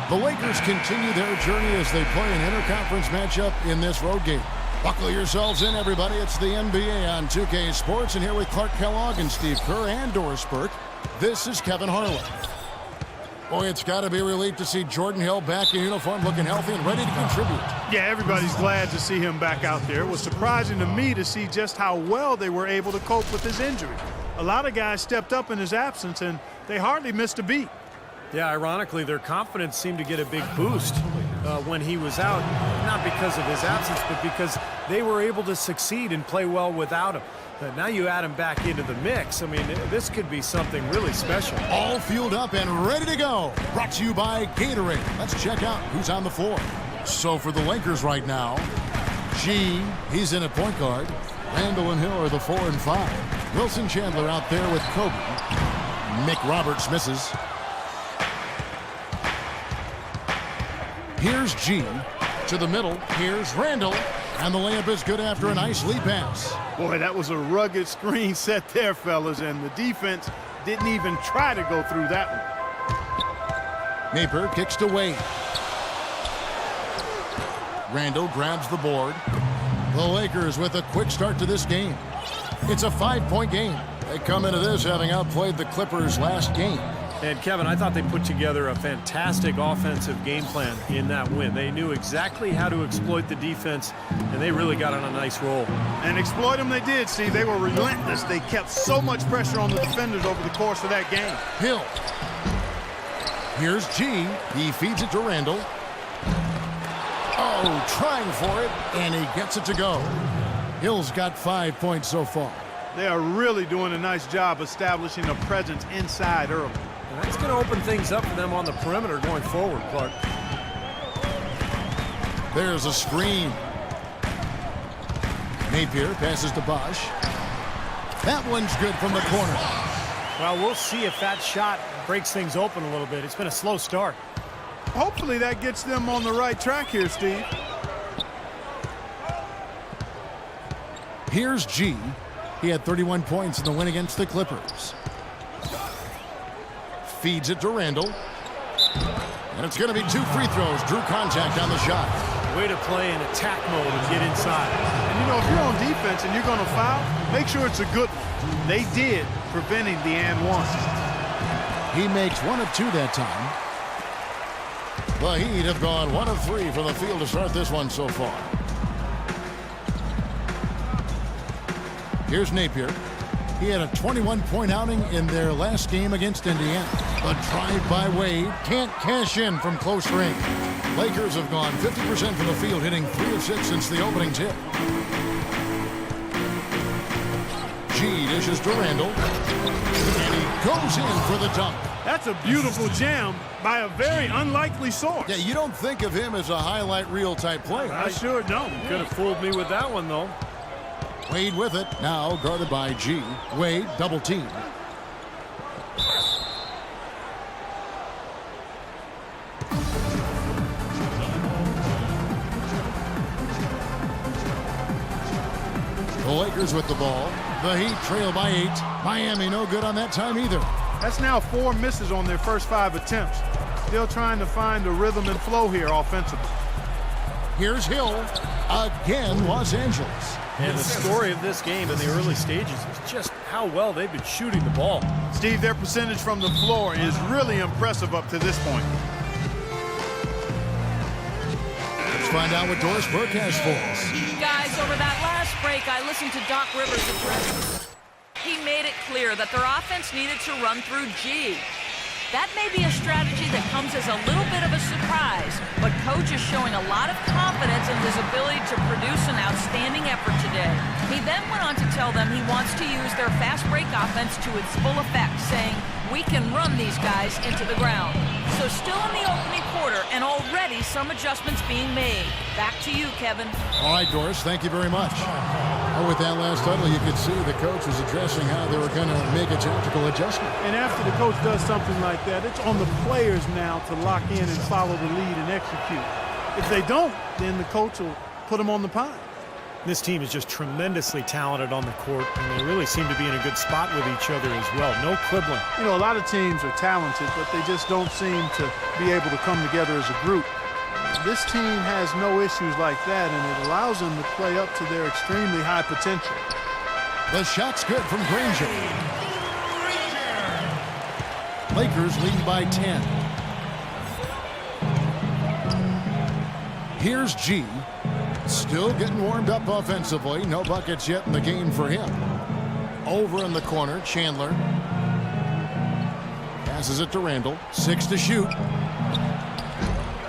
The Lakers continue their journey as they play an interconference matchup in this road game. Buckle yourselves in, everybody. It's the NBA on 2K Sports, and here with Clark Kellogg and Steve Kerr and Doris Burke, this is Kevin Harlan. Boy, it's got to be a relief to see Jordan Hill back in uniform, looking healthy and ready to contribute. Yeah, everybody's glad to see him back out there. It was surprising to me to see just how well they were able to cope with his injury. A lot of guys stepped up in his absence, and they hardly missed a beat. Yeah, ironically, their confidence seemed to get a big boost when he was out, not because of his absence, but because they were able to succeed and play well without him. Now you add him back into the mix. I mean, this could be something really special. All fueled up and ready to go. Brought to you by Gatorade. Let's check out who's on the floor. So for the Lakers right now, G, he's in at point guard. Randall and Hill are the 4 and 5. Wilson Chandler out there with Kobe. Mick Roberts misses. Here's G to the middle. Here's Randall. And the layup is good after a nice lead pass. Boy, that was a rugged screen set there, fellas, and the defense didn't even try to go through that one. Napier kicks to Wade. Randall grabs the board. The Lakers with a quick start to this game. It's a 5-point game. They come into this having outplayed the Clippers last game. And, Kevin, I thought they put together a fantastic offensive game plan in that win. They knew exactly how to exploit the defense, and they really got on a nice roll. And exploit them they did, Steve. They were relentless. They kept so much pressure on the defenders over the course of that game. Hill. Here's G. He feeds it to Randall. Oh, trying for it, and he gets it to go. Hill's got 5 points so far. They are really doing a nice job establishing a presence inside early. And that's going to open things up for them on the perimeter going forward, Clark. There's a screen. Napier passes to Bosch. That one's good from the corner. Well, we'll see if that shot breaks things open a little bit. It's been a slow start. Hopefully that gets them on the right track here, Steve. Here's G. He had 31 points in the win against the Clippers. Feeds it to Randall. And it's going to be 2 free throws. Drew contact on the shot. Way to play in attack mode and get inside. And, you know, if you're on defense and you're going to foul, make sure it's a good one. They did, preventing the and one. He makes 1 of 2 that time. The Heat have gone 1 of 3 from the field to start this one so far. Here's Napier. He had a 21-point outing in their last game against Indiana. A drive by Wade. Can't cash in from close range. Lakers have gone 50% from the field, hitting 3 of 6 since the opening tip. G dishes to Randall. And he goes in for the dunk. That's a beautiful jam by a very unlikely source. Yeah, you don't think of him as a highlight reel type player. I sure don't. Could have fooled me with that one, though. Wade with it, now guarded by G. Wade double team. The Lakers with the ball. The Heat trail by 8. Miami no good on that time either. That's now 4 misses on their first 5 attempts. Still trying to find the rhythm and flow here offensively. Here's Hill. Again, Los Angeles. And the story of this game in the early stages is just how well they've been shooting the ball. Steve, their percentage from the floor is really impressive up to this point. Let's find out what Doris Burke has for us. Guys, over that last break, I listened to Doc Rivers' address. He made it clear that their offense needed to run through G. That may be a strategy that comes as a little bit of a surprise, but Coach is showing a lot of confidence in his ability to produce an outstanding effort today. He then went on to tell them he wants to use their fast break offense to its full effect, saying, "We can run these guys into the ground." So still in the opening quarter, and already some adjustments being made. Back to you, Kevin. All right, Doris, thank you very much. Well, with that last huddle, you could see the coach was addressing how they were going to make a tactical adjustment. And after the coach does something like that, it's on the players now to lock in and follow the lead and execute. If they don't, then the coach will put them on the pine. This team is just tremendously talented on the court, and they really seem to be in a good spot with each other as well. No quibbling. You know, a lot of teams are talented, but they just don't seem to be able to come together as a group. This team has no issues like that, and it allows them to play up to their extremely high potential. The shot's good from Granger. Lakers leading by 10. Here's G. Still getting warmed up offensively. No buckets yet in the game for him. Over in the corner, Chandler. Passes it to Randall. 6 to shoot.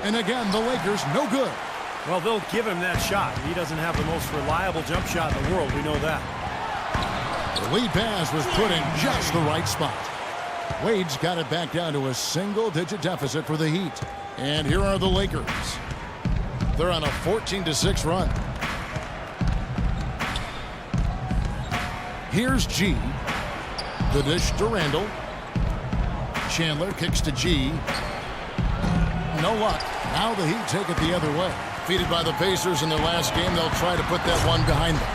And again, the Lakers no good. Well, they'll give him that shot. He doesn't have the most reliable jump shot in the world. We know that. The lead pass was put in just the right spot. Wade's got it back down to a single-digit deficit for the Heat. And here are the Lakers. They're on a 14-6 run. Here's G. The dish to Randall. Chandler kicks to G. No luck. Now the Heat take it the other way. Defeated by the Pacers in their last game, they'll try to put that one behind them.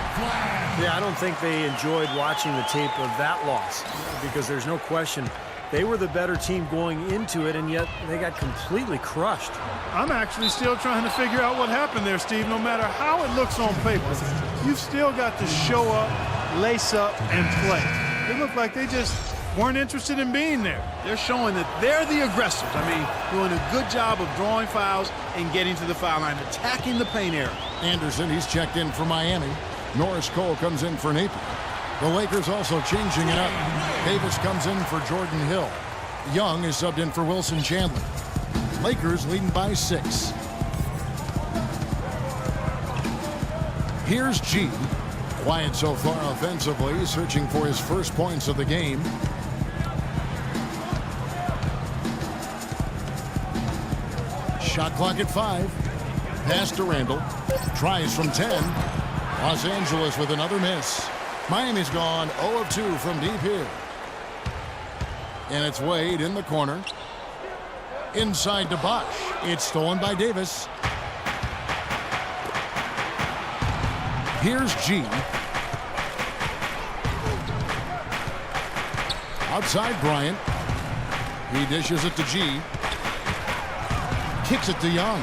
Yeah, I don't think they enjoyed watching the tape of that loss, because there's no question they were the better team going into it, and yet they got completely crushed. I'm actually still trying to figure out what happened there, Steve. No matter how it looks on paper, you've still got to show up, lace up, and play. It looked like they just weren't interested in being there. They're showing that they're the aggressors. I mean, doing a good job of drawing fouls and getting to the foul line, attacking the paint area. Anderson, he's checked in for Miami. Norris Cole comes in for Naples. The Lakers also changing it up. Davis comes in for Jordan Hill. Young is subbed in for Wilson Chandler. Lakers leading by 6. Here's G. Quiet so far offensively, searching for his first points of the game. Shot clock at 5. Pass to Randall. Tries from 10. Los Angeles with another miss. Miami's gone 0 of 2 from deep here. And it's Wade in the corner. Inside to Bosch. It's stolen by Davis. Here's G. Outside Bryant. He dishes it to G. Kicks it to Young.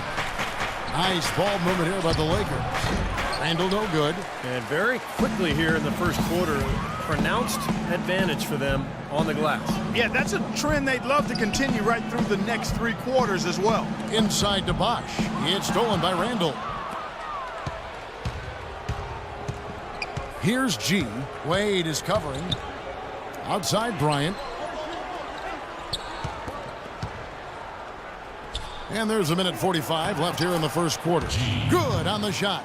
Nice ball movement here by the Lakers. Randall no good. And very quickly here in the first quarter, pronounced advantage for them on the glass. Yeah, that's a trend they'd love to continue right through the next 3 quarters as well. Inside to Bosch. It's stolen by Randall. Here's G. Wade is covering. Outside Bryant. And there's a minute 45 left here in the first quarter. Good on the shot.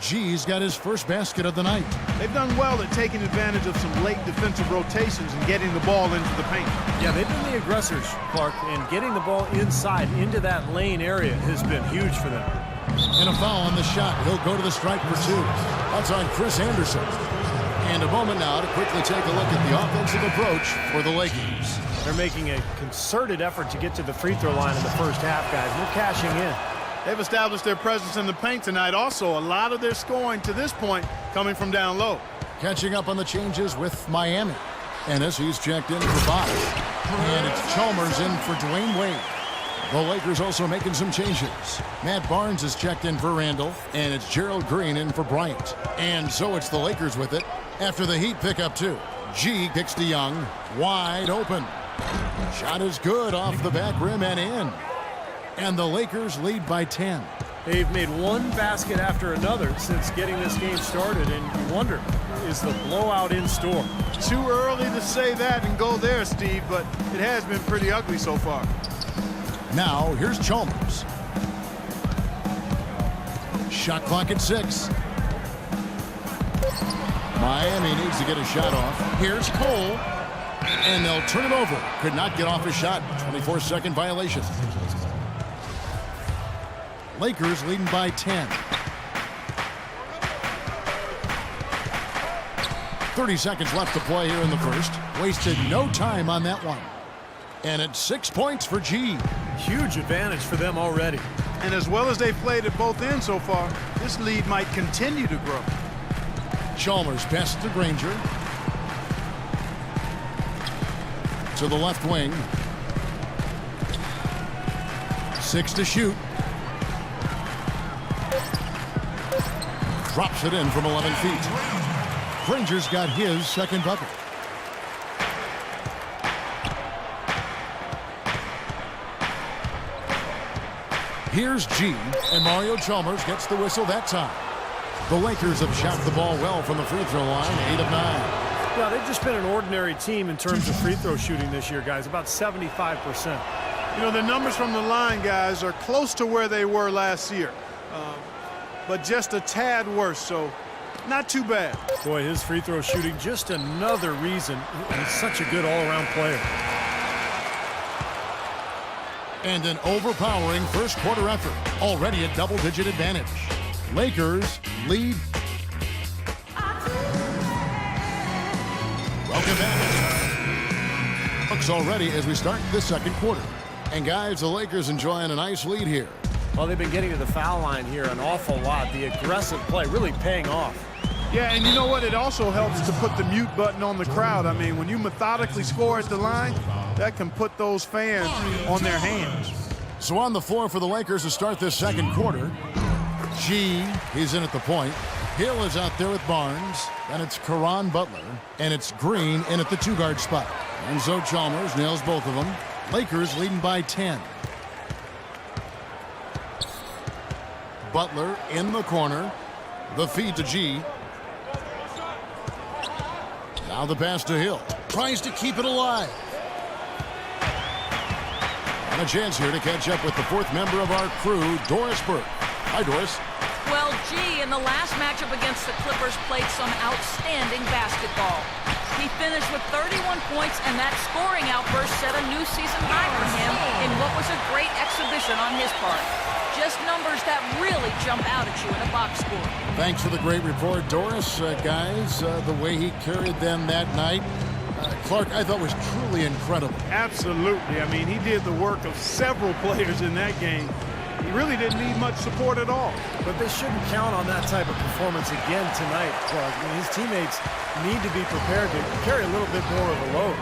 G's got his first basket of the night. They've done well at taking advantage of some late defensive rotations and getting the ball into the paint. Yeah, they've been the aggressors, Clark, and getting the ball inside into that lane area has been huge for them. And a foul on the shot. He'll go to the strike for 2. That's on Chris Anderson. And a moment now to quickly take a look at the offensive approach for the Lakers. They're making a concerted effort to get to the free throw line in the first half, guys. They're cashing in. They've established their presence in the paint tonight. Also, a lot of their scoring to this point coming from down low. Catching up on the changes with Miami. Ennis, he's checked in for Bosch. And it's Chalmers in for Dwayne Wade. The Lakers also making some changes. Matt Barnes is checked in for Randall. And it's Gerald Green in for Bryant. And so it's the Lakers with it after the Heat pick up 2. G kicks to Young. Wide open. Shot is good off the back rim and in. And the Lakers lead by 10. They've made one basket after another since getting this game started, and you wonder, is the blowout in store? Too early to say that and go there, Steve, but it has been pretty ugly so far. Now, here's Chalmers. Shot clock at 6. Miami needs to get a shot off. Here's Cole. And they'll turn it over. Could not get off his shot. 24-second violation. Lakers leading by 10. 30 seconds left to play here in the first. Wasted no time on that one. And it's 6 points for G. Huge advantage for them already. And as well as they've played at both ends so far, this lead might continue to grow. Chalmers passes to Granger. To the left wing. 6 to shoot. Drops it in from 11 feet. Granger's got his second bucket. Here's G, and Mario Chalmers gets the whistle that time. The Lakers have shot the ball well from the free throw line, 8 of 9. Yeah, they've just been an ordinary team in terms of free throw shooting this year, guys, about 75%. You know, the numbers from the line, guys, are close to where they were last year, but just a tad worse, so not too bad. Boy, his free throw shooting, just another reason he's such a good all-around player. And an overpowering first quarter effort, already a double-digit advantage. Lakers lead. Welcome back. Looks already as we start the second quarter. And guys, the Lakers enjoying a nice lead here. Well, they've been getting to the foul line here an awful lot. The aggressive play really paying off. Yeah, and you know what? It also helps to put the mute button on the crowd. I mean, when you methodically score at the line, that can put those fans on their hands. So on the floor for the Lakers to start this second quarter. G, he's in at the point. Hill is out there with Barnes. Then it's Caron Butler. And it's Green in at the two-guard spot. And so Chalmers nails both of them. Lakers leading by 10. Butler in the corner. The feed to G. Now the pass to Hill. Tries to keep it alive. And a chance here to catch up with the fourth member of our crew, Doris Burke. Hi, Doris. Well, G, in the last matchup against the Clippers, played some outstanding basketball. He finished with 31 points, and that scoring outburst set a new season high for him in what was a great exhibition on his part. Just numbers that really jump out at you in a box score. Thanks for the great report, Doris. Guys, the way he carried them that night, Clark, I thought was truly incredible. Absolutely. I mean, he did the work of several players in that game. He really didn't need much support at all. But they shouldn't count on that type of performance again tonight, Clark. I mean, his teammates need to be prepared to carry a little bit more of a load.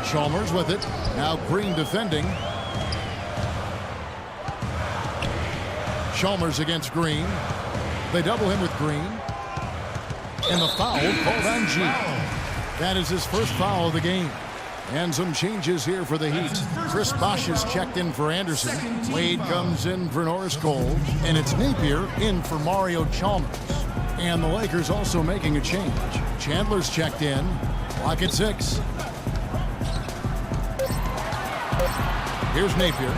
Chalmers with it. Now Green defending. Chalmers against Green. They double him with Green. And the foul called on G. That is his first foul of the game. And some changes here for the Heat. Chris Bosh is checked in for Anderson. Wade comes in for Norris Cole. And it's Napier in for Mario Chalmers. And the Lakers also making a change. Chandler's checked in. Clock at 6. Here's Napier.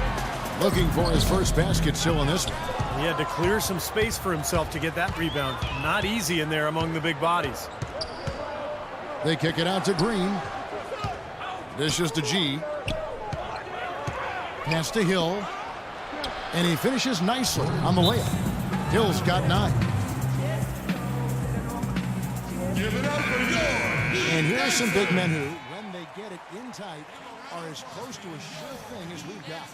Looking for his first basket still in this one. He had to clear some space for himself to get that rebound. Not easy in there among the big bodies. They kick it out to Green. Dishes to G. Pass to Hill. And he finishes nicely on the layup. Hill's got 9. And here are some big men who, when they get it in tight, are as close to a sure thing as we've got.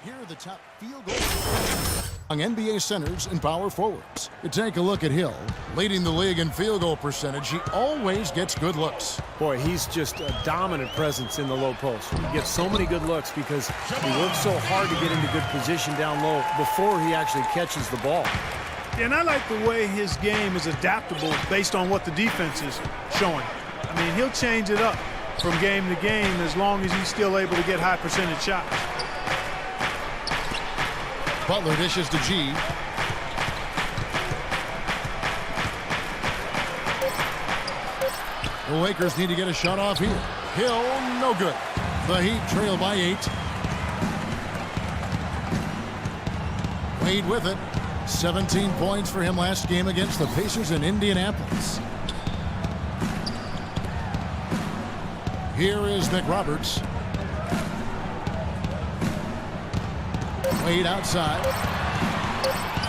Here are the top field goals among NBA centers and power forwards. You take a look at Hill, leading the league in field goal percentage. He always gets good looks. Boy, he's just a dominant presence in the low post. He gets so many good looks because he works so hard to get into good position down low before he actually catches the ball. And I like the way his game is adaptable based on what the defense is showing. I mean, he'll change it up from game to game as long as he's still able to get high percentage shots. Butler dishes to G. The Lakers need to get a shot off here. Hill, no good. The Heat trail by 8. Wade with it. 17 points for him last game against the Pacers in Indianapolis. Here is McRoberts. Wade outside.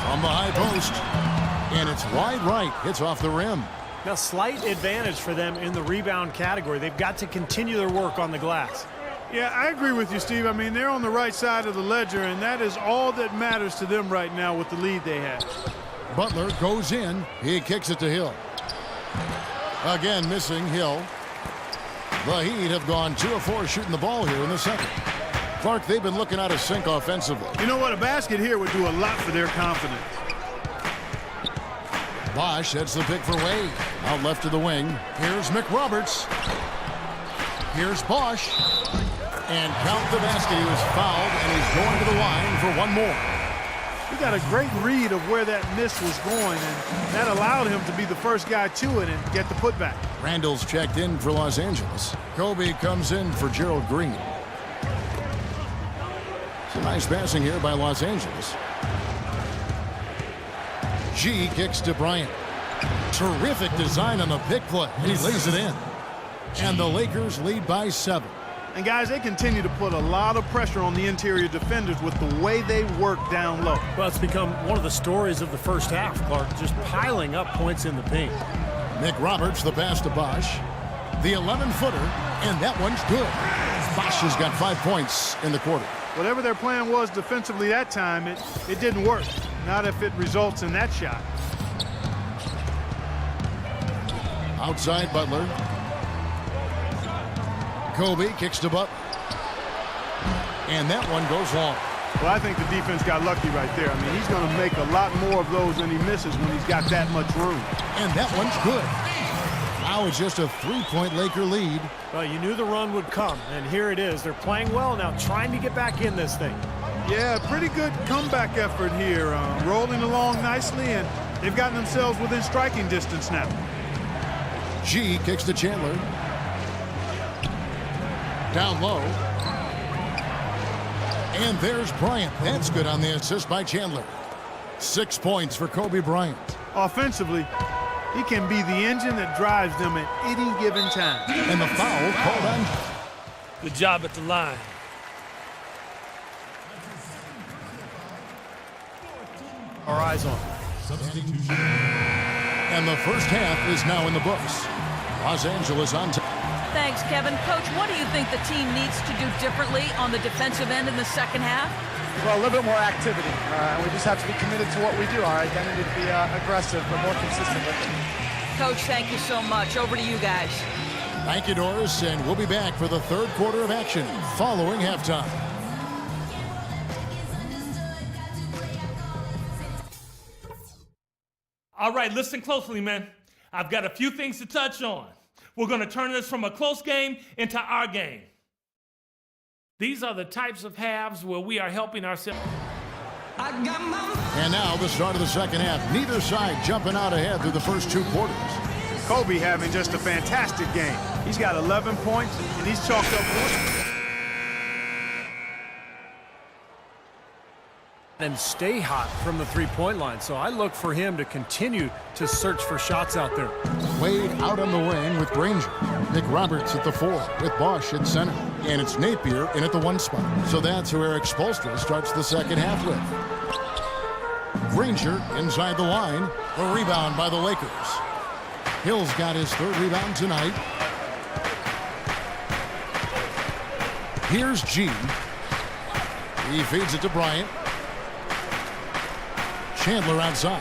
From the high post. And it's wide right. Hits off the rim. Now, slight advantage for them in the rebound category. They've got to continue their work on the glass. Yeah, I agree with you, Steve. I mean, they're on the right side of the ledger, and that is all that matters to them right now with the lead they have. Butler goes in. He kicks it to Hill. Again, missing Hill. The Heat have gone 2 of 4 shooting the ball here in the second. Clark, they've been looking out of sync offensively. You know what? A basket here would do a lot for their confidence. Bosch heads the pick for Wade. Out left to the wing. Here's McRoberts. Here's Bosch. And count the basket. He was fouled, and he's going to the line for one more. He got a great read of where that miss was going, and that allowed him to be the first guy to it and get the putback. Randall's checked in for Los Angeles. Kobe comes in for Gerald Green. Some nice passing here by Los Angeles. G kicks to Bryant. Terrific design on the pick play, and he lays it in. And the Lakers lead by 7. And guys, they continue to put a lot of pressure on the interior defenders with the way they work down low. Well, it's become one of the stories of the first half, Clark, just piling up points in the paint. McRoberts, the pass to Bosch. The 11-footer, and that one's good. Bosch has got 5 points in the quarter. Whatever their plan was defensively that time, it didn't work. Not if it results in that shot. Outside Butler. Kobe kicks to Butler. And that one goes long. Well, I think the defense got lucky right there. I mean, he's going to make a lot more of those than he misses when he's got that much room. And that one's good. Now it's just a 3-point Laker lead. Well, you knew the run would come, and here it is. They're playing well now, trying to get back in this thing. Yeah, pretty good comeback effort here. Rolling along nicely, and they've gotten themselves within striking distance now. G kicks to Chandler. Down low. And there's Bryant. That's good on the assist by Chandler. 6 points for Kobe Bryant. Offensively, he can be the engine that drives them at any given time. And the foul called on. Good job at the line. Our eyes on. And the first half is now in the books. Los Angeles on top. Thanks, Kevin. Coach, what do you think the team needs to do differently on the defensive end in the second half? Well, a little bit more activity. We just have to be committed to what we do. Our identity to be aggressive, but more consistent with it. Coach, thank you so much. Over to you guys. Thank you, Doris, and we'll be back for the third quarter of action following halftime. All right, listen closely, man. I've got a few things to touch on. We're going to turn this from a close game into our game. These are the types of halves where we are helping ourselves. And now the start of the second half. Neither side jumping out ahead through the first 2 quarters. Kobe having just a fantastic game. He's got 11 points, and he's chalked up points. And stay hot from the three-point line. So I look for him to continue to search for shots out there. Wade out on the wing with Granger. McRoberts at the 4 with Bosch at center. And it's Napier in at the 1 spot. So that's who Eric Spoelstra starts the second half with. Granger inside the line. A rebound by the Lakers. Hill's got his 3rd rebound tonight. Here's G. He feeds it to Bryant. Chandler outside.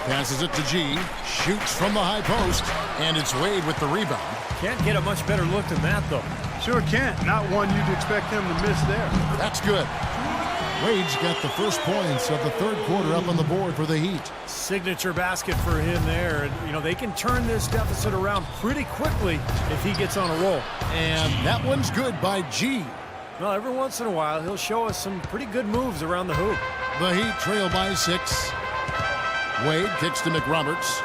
Passes it to G. Shoots from the high post. And it's Wade with the rebound. Can't get a much better look than that, though. Sure can't. Not one you'd expect him to miss there. That's good. Wade's got the first points of the third quarter up on the board for the Heat. Signature basket for him there. And, you know, they can turn this deficit around pretty quickly if he gets on a roll. And that one's good by G. Well, every once in a while, he'll show us some pretty good moves around the hoop. The Heat trail by 6. Wade kicks to McRoberts.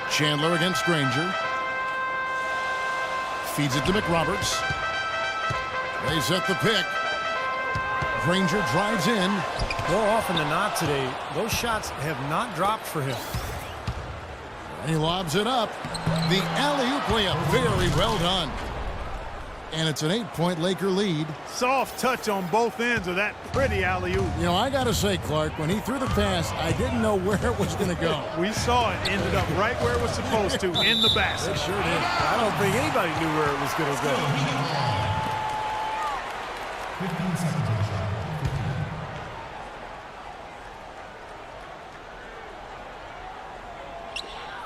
Chandler against Granger. Feeds it to McRoberts. They set the pick. Granger drives in. More often than not today, those shots have not dropped for him. And he lobs it up. The alley-oop layup, very well done. And it's an 8-point Laker lead. Soft touch on both ends of that pretty alley-oop. You know, I got to say, Clark, when he threw the pass, I didn't know where it was going to go. We saw it. Ended up right where it was supposed to, in the basket. It sure did. I don't think anybody knew where it was going to go. 15 seconds on the shot.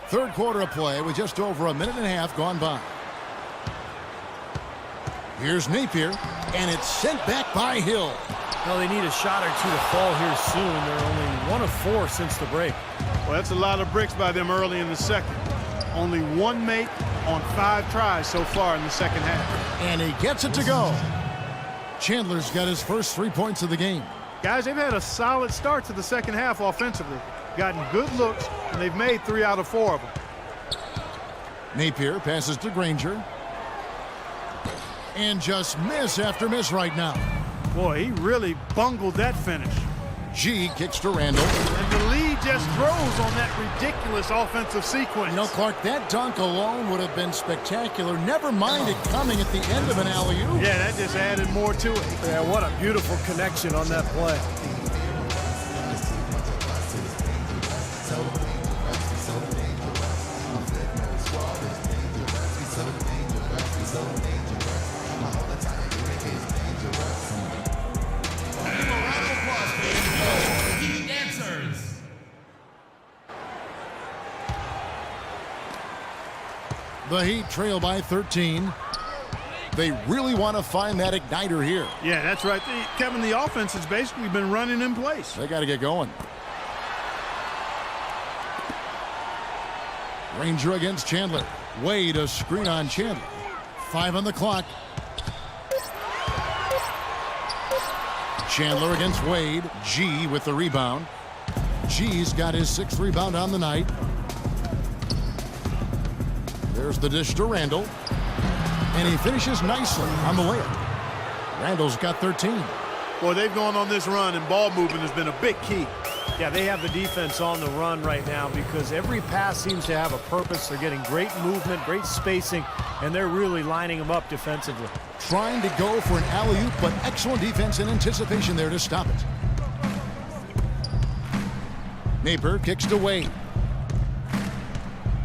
Third quarter of play with just over a minute and a half gone by. Here's Napier, and it's sent back by Hill. Well, they need a shot or two to fall here soon. They're only 1 of 4 since the break. Well, that's a lot of bricks by them early in the second. Only 1 make on 5 tries so far in the second half. And he gets it to go. Chandler's got his first 3 points of the game. Guys, they've had a solid start to the second half offensively. Gotten good looks, and they've made 3 out of 4 of them. Napier passes to Granger. And just miss after miss right now. Boy, he really bungled that finish. G kicks to Randall. And the lead just grows on that ridiculous offensive sequence. You know, Clark, that dunk alone would have been spectacular. Never mind it coming at the end of an alley-oop. Yeah, that just added more to it. Yeah, what a beautiful connection on that play. The Heat trail by 13. They really want to find that igniter here. Yeah, that's right. Kevin, the offense has basically been running in place. They got to get going. Granger against Chandler. Wade a screen on Chandler. 5 on the clock. Chandler against Wade. G with the rebound. G's got his 6th rebound on the night. There's the dish to Randall. And he finishes nicely on the layup. Randall's got 13. Boy, they've gone on this run, and ball movement has been a big key. Yeah, they have the defense on the run right now because every pass seems to have a purpose. They're getting great movement, great spacing, and they're really lining them up defensively. Trying to go for an alley-oop, but excellent defense and anticipation there to stop it. Napier kicks to Wade.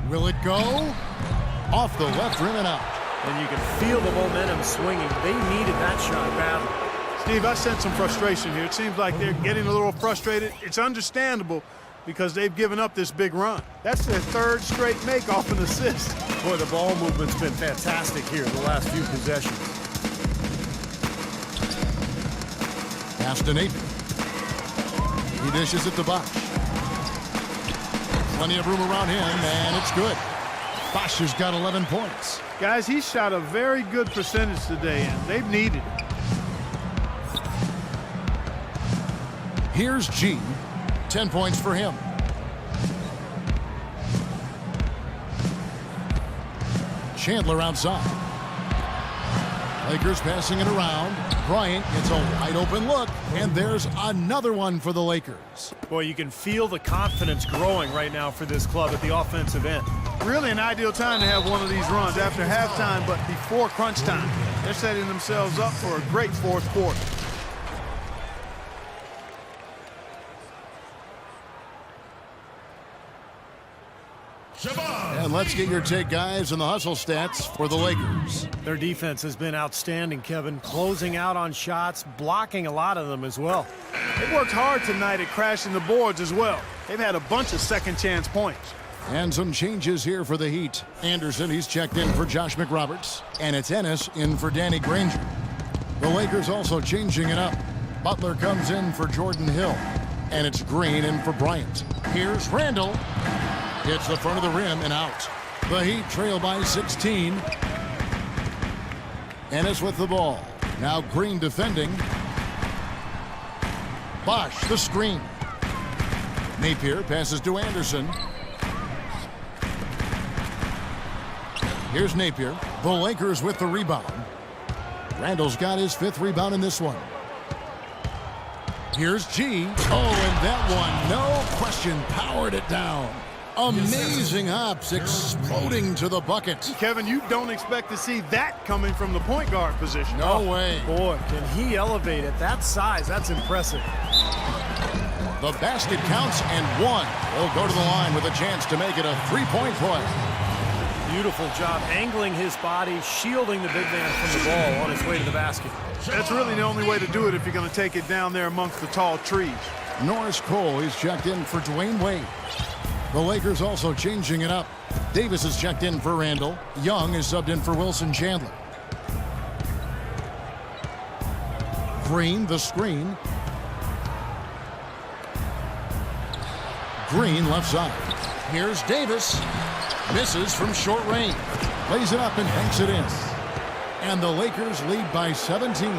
Will it go? Off the left rim and out. And you can feel the momentum swinging. They needed that shot badly. Steve, I sense some frustration here. It seems like they're getting a little frustrated. It's understandable because they've given up this big run. That's their 3rd straight make off an assist. Boy, the ball movement's been fantastic here the last few possessions. Pass to Napier. He dishes it to Bosch. Plenty of room around him, and it's good. Bosch has got 11 points. Guys, he shot a very good percentage today, and they've needed it. Here's G. 10 points for him. Chandler outside. Lakers passing it around. Bryant gets a wide open look, and there's another one for the Lakers. Boy, you can feel the confidence growing right now for this club at the offensive end. Really an ideal time to have one of these runs after halftime, but before crunch time. They're setting themselves up for a great 4th quarter. And let's get your take, guys, on the hustle stats for the Lakers. Their defense has been outstanding, Kevin. Closing out on shots, blocking a lot of them as well. They worked hard tonight at crashing the boards as well. They've had a bunch of second chance points. And some changes here for the Heat. Anderson, he's checked in for Josh McRoberts. And it's Ennis in for Danny Granger. The Lakers also changing it up. Butler comes in for Jordan Hill. And it's Green in for Bryant. Here's Randall. Hits the front of the rim and out. The Heat trail by 16. Ennis with the ball. Now Green defending. Bosch the screen. Napier passes to Anderson. Here's Napier. The Lakers with the rebound. Randall's got his 5th rebound in this one. Here's G. Oh, and that one, no question, powered it down. Amazing hops exploding to the bucket. Kevin, you don't expect to see that coming from the point guard position. No way. Boy, can he elevate at that size. That's impressive. The basket counts and one. He'll go to the line with a chance to make it a three-point play. Beautiful job angling his body, shielding the big man from the ball on his way to the basket. That's really the only way to do it if you're going to take it down there amongst the tall trees. Norris Cole is checked in for Dwayne Wade. The Lakers also changing it up. Davis is checked in for Randall. Young is subbed in for Wilson Chandler. Green, the screen. Green left side. Here's Davis. Misses from short range. Lays it up and banks it in. And the Lakers lead by 17.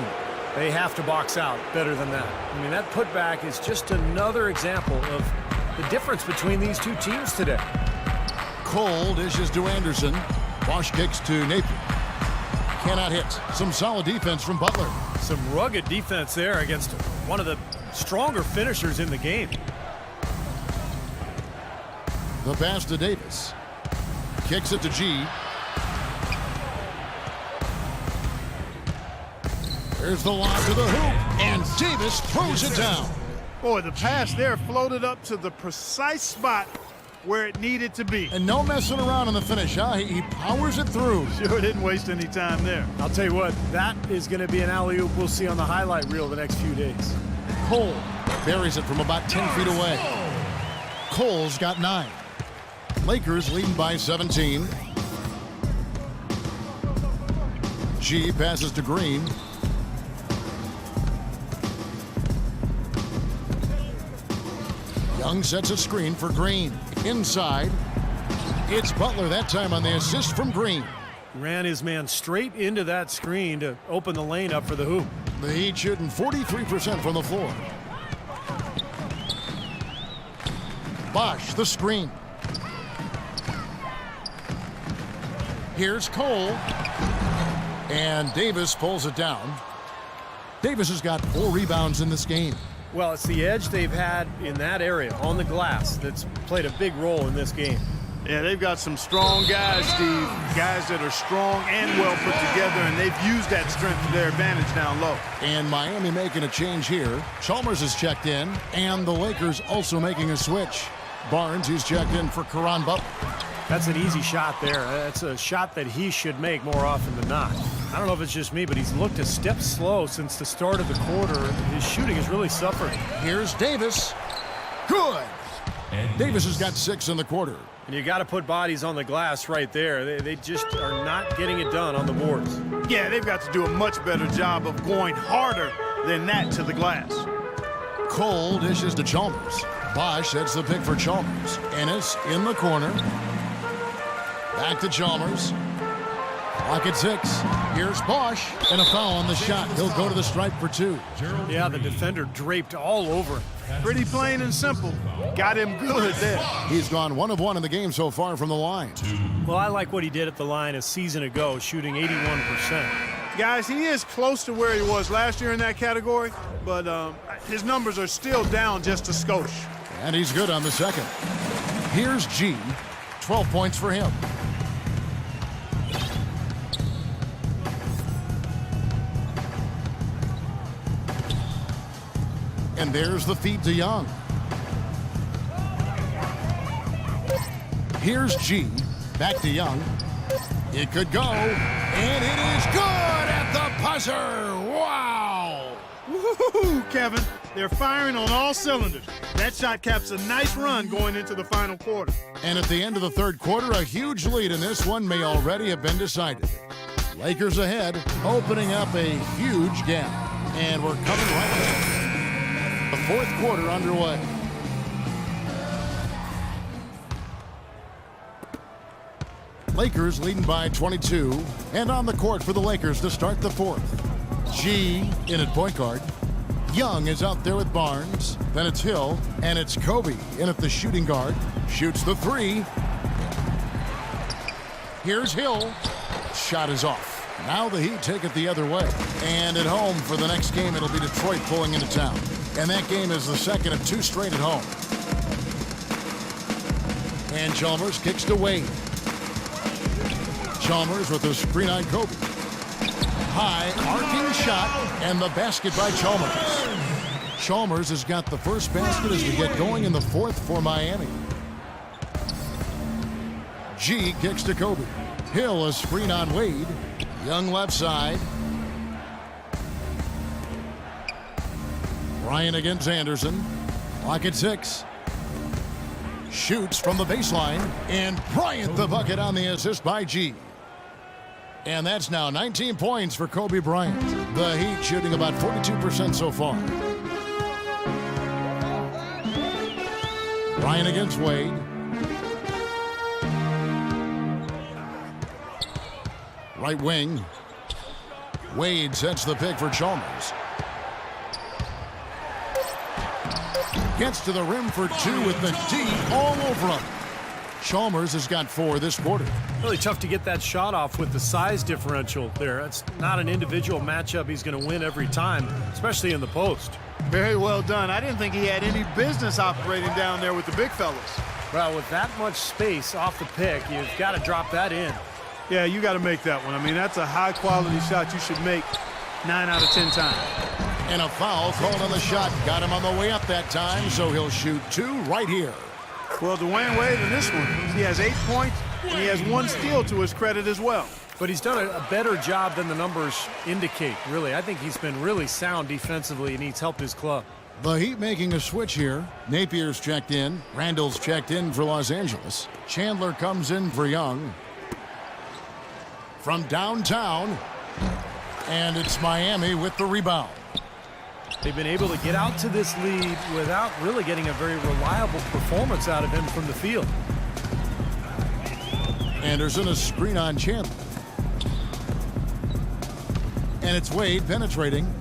They have to box out better than that. I mean, that putback is just another example of the difference between these two teams today. Cole dishes to Anderson. Bosch kicks to Napier. Cannot hit. Some solid defense from Butler. Some rugged defense there against one of the stronger finishers in the game. The pass to Davis. Kicks it to G. There's the lob to the hoop, and Davis throws it down. Boy, the pass there floated up to the precise spot where it needed to be. And no messing around in the finish, huh? He powers it through. Sure didn't waste any time there. I'll tell you what, that is going to be an alley-oop we'll see on the highlight reel the next few days. Cole buries it from about 10 feet away. Cole's got 9. Lakers leading by 17. G passes to Green. Young sets a screen for Green. Inside. It's Butler that time on the assist from Green. Ran his man straight into that screen to open the lane up for the hoop. The Heat shooting 43% from the floor. Bosch, the screen. Here's Cole. And Davis pulls it down. Davis has got 4 rebounds in this game. Well, it's the edge they've had in that area on the glass that's played a big role in this game. Yeah, they've got some strong guys, Steve. Guys that are strong and well put together, and they've used that strength to their advantage down low. And Miami making a change here. Chalmers is checked in, and the Lakers also making a switch. Barnes, he's checked in for Caron Butler. That's an easy shot there. That's a shot that he should make more often than not. I don't know if it's just me, but he's looked a step slow since the start of the quarter. His shooting has really suffered. Here's Davis. Good. Davis has got 6 in the quarter. And you got to put bodies on the glass right there. They just are not getting it done on the boards. Yeah, they've got to do a much better job of going harder than that to the glass. Cole dishes to Chalmers. Bosch sets the pick for Chalmers. Ennis in the corner. Back to Chalmers. Clock at 6. Here's Bosch. And a foul on the shot. He'll go to the stripe for 2. Yeah, the defender draped all over him. Pretty plain and simple. Got him good there. He's gone 1 of 1 in the game so far from the line. Well, I like what he did at the line a season ago, shooting 81%. Guys, he is close to where he was last year in that category, but his numbers are still down just a skosh. And he's good on the second. Here's G. 12 points for him. And there's the feed to Young. Here's G. Back to Young. It could go. And it is good at the buzzer. Wow. Woo-hoo-hoo, Kevin. They're firing on all cylinders. That shot caps a nice run going into the final quarter. And at the end of the third quarter, a huge lead in this one may already have been decided. Lakers ahead, opening up a huge gap. And we're coming right back. The fourth quarter underway. Lakers leading by 22. And on the court for the Lakers to start the fourth. G in at point guard. Young is out there with Barnes. Then it's Hill. And it's Kobe in at the shooting guard. Shoots the 3. Here's Hill. Shot is off. Now the Heat take it the other way. And at home for the next game, it'll be Detroit pulling into town. And that game is the second of 2 straight at home. And Chalmers kicks to Wade. Chalmers with a screen on Kobe. High arcing shot and the basket by Chalmers. Chalmers has got the first basket as we get going in the fourth for Miami. G kicks to Kobe. Hill a screen on Wade. Young left side. Bryant against Anderson. Clock at 6. Shoots from the baseline. And Bryant the bucket on the assist by G. And that's now 19 points for Kobe Bryant. The Heat shooting about 42% so far. Bryant against Wade. Right wing. Wade sets the pick for Chalmers. Gets to the rim for 2 with the D all over him. Chalmers has got 4 this quarter. Really tough to get that shot off with the size differential there. It's not an individual matchup he's going to win every time, especially in the post. Very well done. I didn't think he had any business operating down there with the big fellas. Well, with that much space off the pick, you've got to drop that in. Yeah, you got to make that one. I mean, that's a high-quality shot you should make 9 out of 10 times. And a foul called on the shot. Got him on the way up that time, so he'll shoot 2 right here. Well, Dwayne Wade in this one, he has 8 points, and he has 1 steal to his credit as well. But he's done a better job than the numbers indicate, really. I think he's been really sound defensively, and he's helped his club. The Heat making a switch here. Napier's checked in. Randall's checked in for Los Angeles. Chandler comes in for Young. From downtown, and it's Miami with the rebound. They've been able to get out to this lead without really getting a very reliable performance out of him from the field. Anderson a screen on Chandler. And it's Wade penetrating.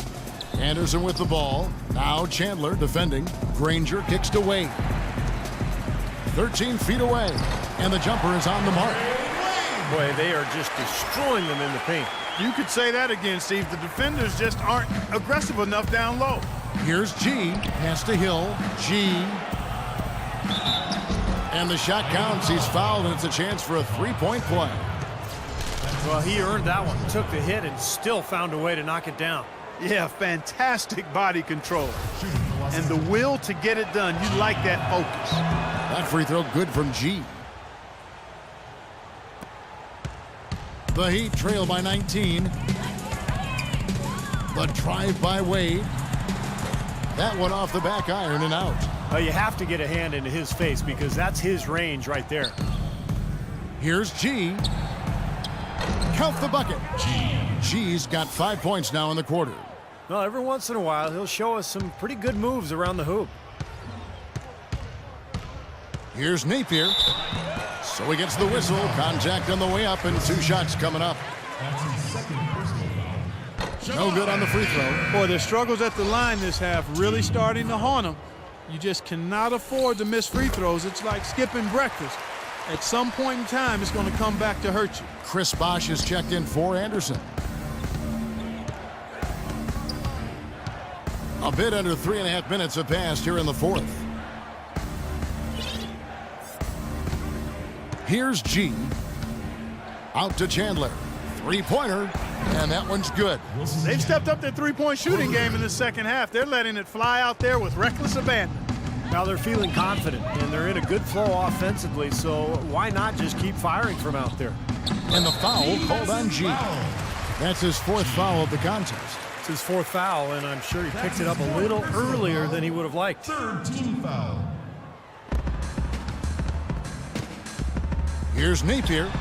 Anderson with the ball. Now Chandler defending. Granger kicks to Wade. 13 feet away. And the jumper is on the mark. Boy, they are just destroying them in the paint. You could say that again, Steve. The defenders just aren't aggressive enough down low. Here's G. Pass to Hill. G. And the shot counts. He's fouled, and it's a chance for a three-point play. Well, he earned that one. Took the hit and still found a way to knock it down. Yeah, fantastic body control. And the will to get it done. You like that focus. That free throw good from G. The Heat trail by 19. The drive by Wade. That one off the back iron and out. You have to get a hand into his face because that's his range right there. Here's G. Count the bucket. G's got 5 points now in the quarter. Well, every once in a while, he'll show us some pretty good moves around the hoop. Here's Napier. So he gets the whistle. Contact on the way up and 2 shots coming up. No good on the free throw. Boy, their struggles at the line this half really starting to haunt them. You just cannot afford to miss free throws. It's like skipping breakfast. At some point in time, it's going to come back to hurt you. Chris Bosh is checked in for Anderson. A bit under 3.5 minutes have passed here in the fourth. Here's G. Out to Chandler. Three-pointer, and that one's good. They've stepped up their three-point shooting game in the second half. They're letting it fly out there with reckless abandon. Now they're feeling confident, and they're in a good flow offensively, so why not just keep firing from out there? And the foul called on G. That's his 4th foul of the contest. It's his 4th foul, and I'm sure he picked it up a little earlier than he would have liked. 3rd team foul. Here's Napier.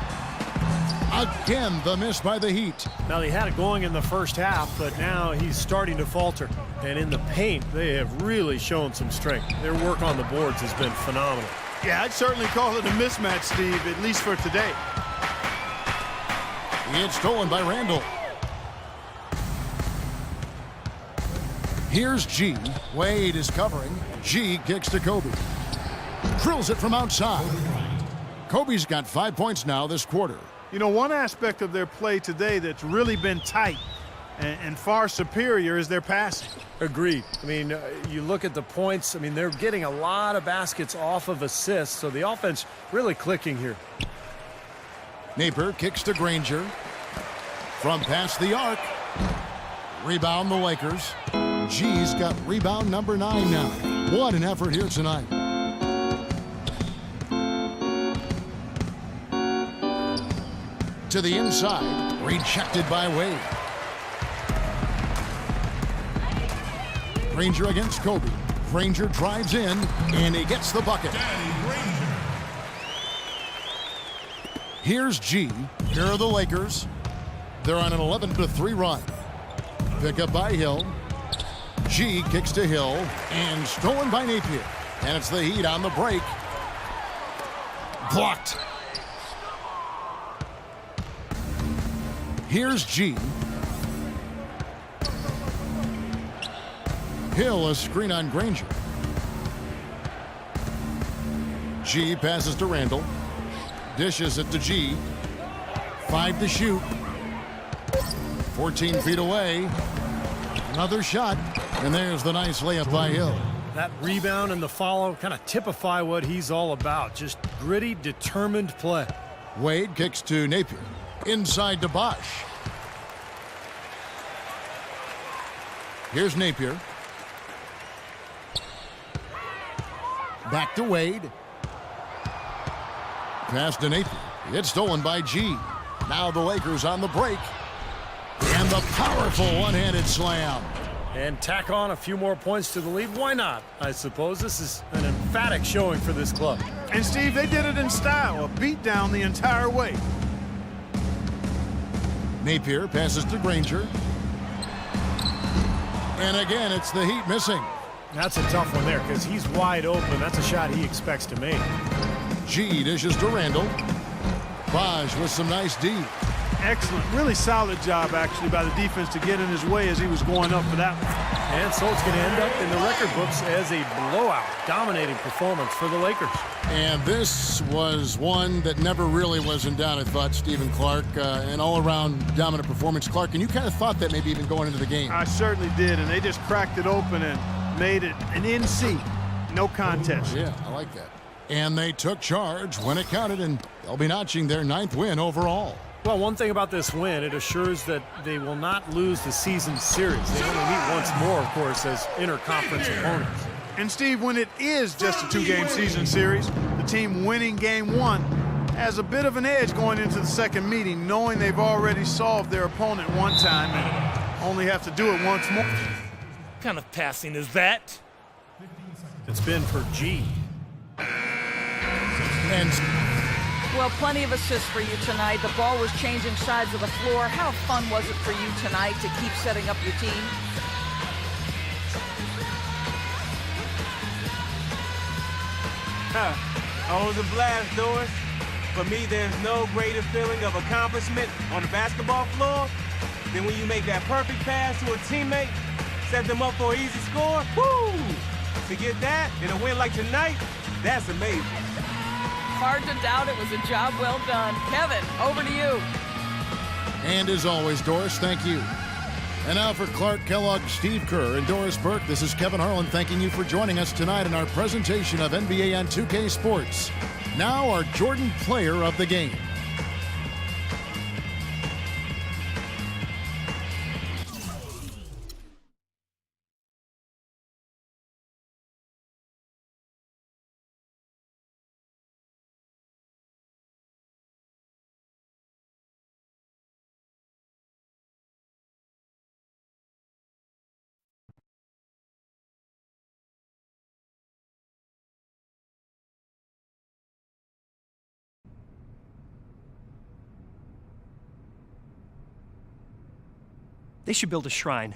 Again, the miss by the Heat. Now, they had it going in the first half, but now he's starting to falter. And in the paint, they have really shown some strength. Their work on the boards has been phenomenal. Yeah, I'd certainly call it a mismatch, Steve, at least for today. It's stolen by Randall. Here's G. Wade is covering. G kicks to Kobe. Drills it from outside. Kobe's got 5 points now this quarter. You know, one aspect of their play today that's really been tight and far superior is their passing. Agreed. I mean, you look at the points. I mean, they're getting a lot of baskets off of assists, so the offense really clicking here. Napier kicks to Granger. From past the arc. Rebound the Lakers. G's got rebound number 9 now. What an effort here tonight. To the inside. Rejected by Wade. Granger against Kobe. Granger drives in, and he gets the bucket. Here's G. Here are the Lakers. They're on an 11-3 run. Pick up by Hill. G kicks to Hill, and stolen by Napier. And it's the Heat on the break. Blocked. Here's G. Hill, a screen on Granger. G passes to Randall. Dishes it to G. 5 to shoot. 14 feet away. Another shot. And there's the nice layup by Hill. That rebound and the follow kind of typify what he's all about. Just gritty, determined play. Wade kicks to Napier. Inside to Bosch. Here's Napier. Back to Wade. Pass to Napier. It's stolen by G. Now the Lakers on the break. And the powerful one-handed slam. And tack on a few more points to the lead. Why not? I suppose this is an emphatic showing for this club. And Steve, they did it in style, a beat down the entire way. Napier passes to Granger. And again, it's the Heat missing. That's a tough one there because he's wide open. That's a shot he expects to make. G dishes to Randall. Bosch with some nice D. Excellent, really solid job actually by the defense to get in his way as he was going up for that one. And so it's going to end up in the record books as a blowout, dominating performance for the Lakers. And this was one that never really was in doubt, I thought, Stephen Clark. An all-around dominant performance. Clark, and you kind of thought that maybe even going into the game. I certainly did, and they just cracked it open and made it an NC. No contest. Yeah, I like that. And they took charge when it counted, and they'll be notching their 9th win overall. Well, one thing about this win, it assures that they will not lose the season series. They only meet once more, of course, as interconference opponents. And Steve, when it is just a 2-game season series, the team winning game 1 has a bit of an edge going into the second meeting, knowing they've already solved their opponent one time and only have to do it once more. What kind of passing is that? It's been for G. And Well, plenty of assists for you tonight. The ball was changing sides of the floor. How fun was it for you tonight to keep setting up your team? Always a blast, Doris. For me, there's no greater feeling of accomplishment on the basketball floor than when you make that perfect pass to a teammate, set them up for an easy score. Woo! To get that in a win like tonight, that's amazing. Hard to doubt it was a job well done. Kevin, over to you. And as always, Doris, thank you. And now for Clark Kellogg, Steve Kerr, and Doris Burke, this is Kevin Harlan thanking you for joining us tonight in our presentation of NBA on 2K Sports. Now our Jordan Player of the Game. They should build a shrine.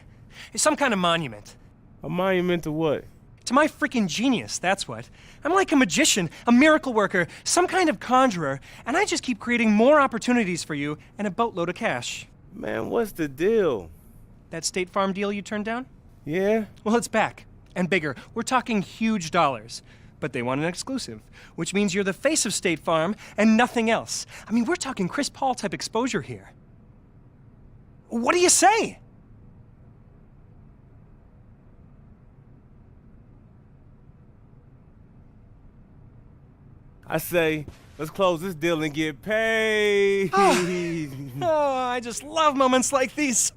Some kind of monument. A monument to what? To my freaking genius, that's what. I'm like a magician, a miracle worker, some kind of conjurer, and I just keep creating more opportunities for you and a boatload of cash. Man, what's the deal? That State Farm deal you turned down? Yeah? Well, it's back. And bigger. We're talking huge dollars. But they want an exclusive, which means you're the face of State Farm and nothing else. I mean, we're talking Chris Paul type exposure here. What do you say? I say, let's close this deal and get paid. Oh, I just love moments like these.